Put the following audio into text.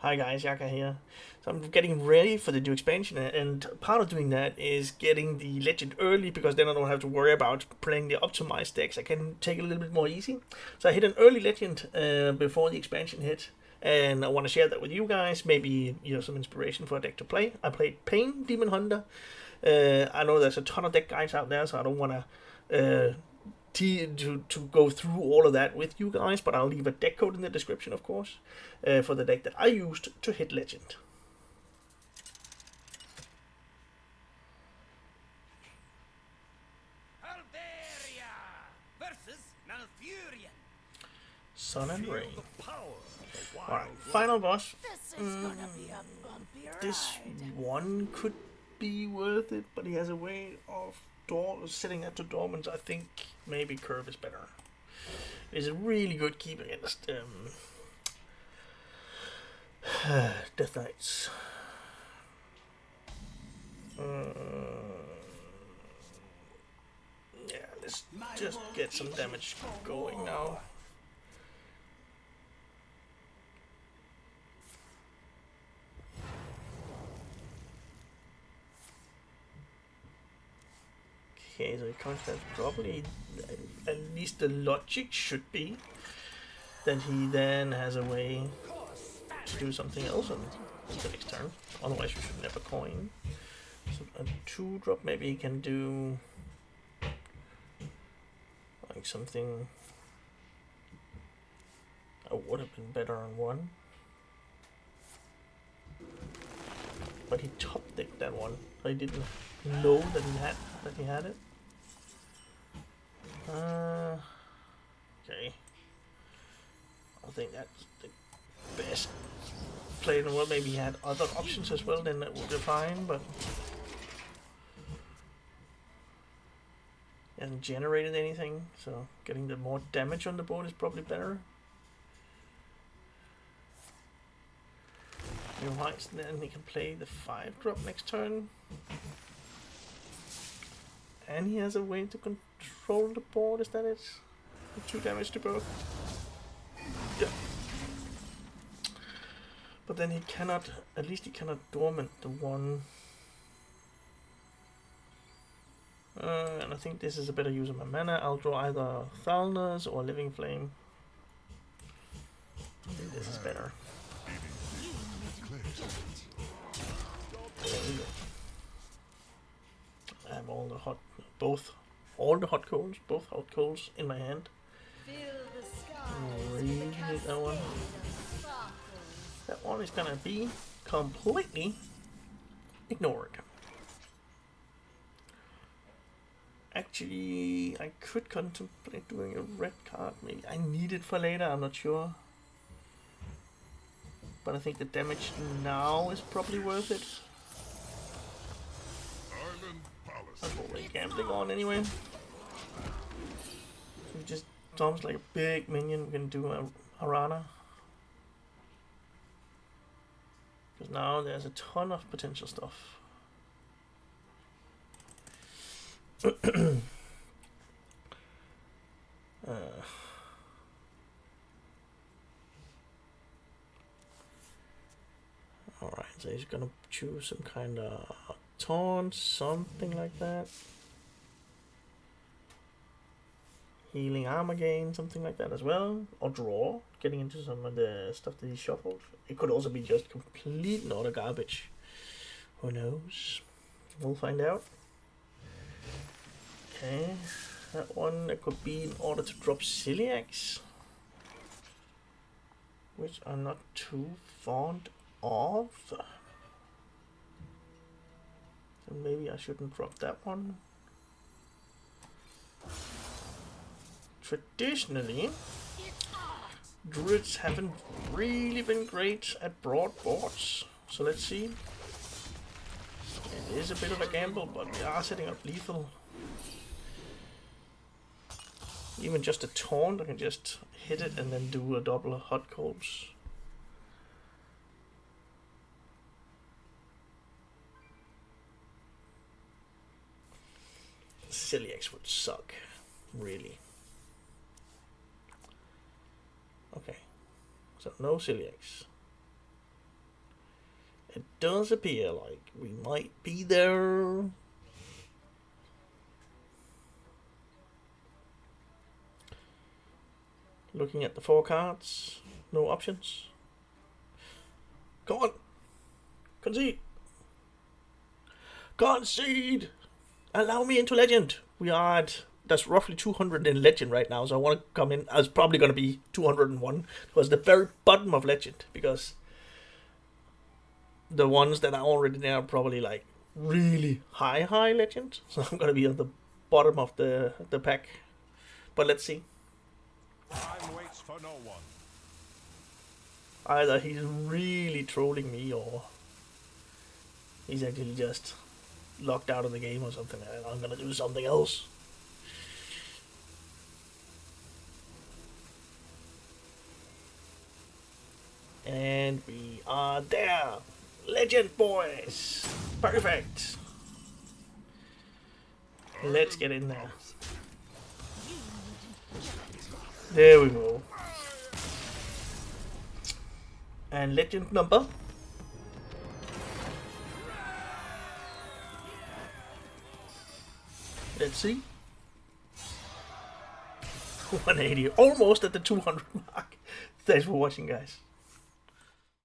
Hi guys, Yacca here. So I'm getting ready for the new expansion, and part of doing that is getting the legend early because then I don't have to worry about playing the optimized decks. I can take it a little bit more easy. So I hit an early legend before the expansion hit, and I want to share that with you guys. Maybe some inspiration for a deck to play. I played Pain Demon Hunter. I know there's a ton of deck guides out there, so I don't want to go through all of that with you guys, but I'll leave a deck code in the description, of course, for the deck that I used to hit Legend. Sun and Rain. Alright, final boss. This one could be worth it, but he has a way of sitting at the dormant. I think maybe Curve is better. It's a really good keep against Death Knights. Yeah, let's just get some damage going now. Okay, so it comes that probably, at least the logic should be that he then has a way to do something else on the next turn. Otherwise you should never coin. So a 2-drop, maybe he can do like something that would have been better on 1. But he top decked that one. I didn't know that he had it. Okay. I think that's the best play in the world. Maybe he had other options as well, then that would be fine, but he hasn't generated anything, so getting the more damage on the board is probably better. New heights, then he can play the 5-drop next turn. And he has a way to control the board, is that it? 2 damage to both. Yeah. But then he cannot, at least he cannot dormant the one. And I think this is a better use of my mana. I'll draw either Thalnas or Living Flame. I think this is better. I have all the hot coals in my hand. Really need that one. That one is gonna be completely ignored. Actually, I could contemplate doing a red card. Maybe I need it for later, I'm not sure. But I think the damage now is probably worth it. That's what we're gambling on anyway. So just Tom's like a big minion, we can do a Harana. Because now there's a ton of potential stuff. Alright, so he's gonna choose some kind of taunt, something like that. Healing armor gain, something like that as well. Or draw, getting into some of the stuff that he shuffled. It could also be just complete and utter garbage. Who knows? We'll find out. Okay, that one, it could be in order to drop Celiacs, which I'm not too fond of. So maybe I shouldn't drop that one. Traditionally, druids haven't really been great at broad boards. So let's see. It is a bit of a gamble, but we are setting up lethal. Even just a taunt, I can just hit it and then do a double hot coals. Celiacs would suck, really. Okay, so no Celiacs. It does appear like we might be there. Looking at the 4 cards, no options. Come on, concede. Concede. Allow me into legend. We are at, that's roughly 200 in legend right now, so I want to come in. It's probably going to be 201 towards the very bottom of legend, because the ones that are already there are probably like really high legend. So I'm going to be at the bottom of the pack. But let's see. Time waits for no one. Either he's really trolling me, or he's actually just locked out of the game or something. I'm gonna do something else. And we are there. Legend, boys. Perfect. Let's get in there. There we go. And legend number. Let's see. 180. Almost at the 200 mark. Thanks for watching, guys.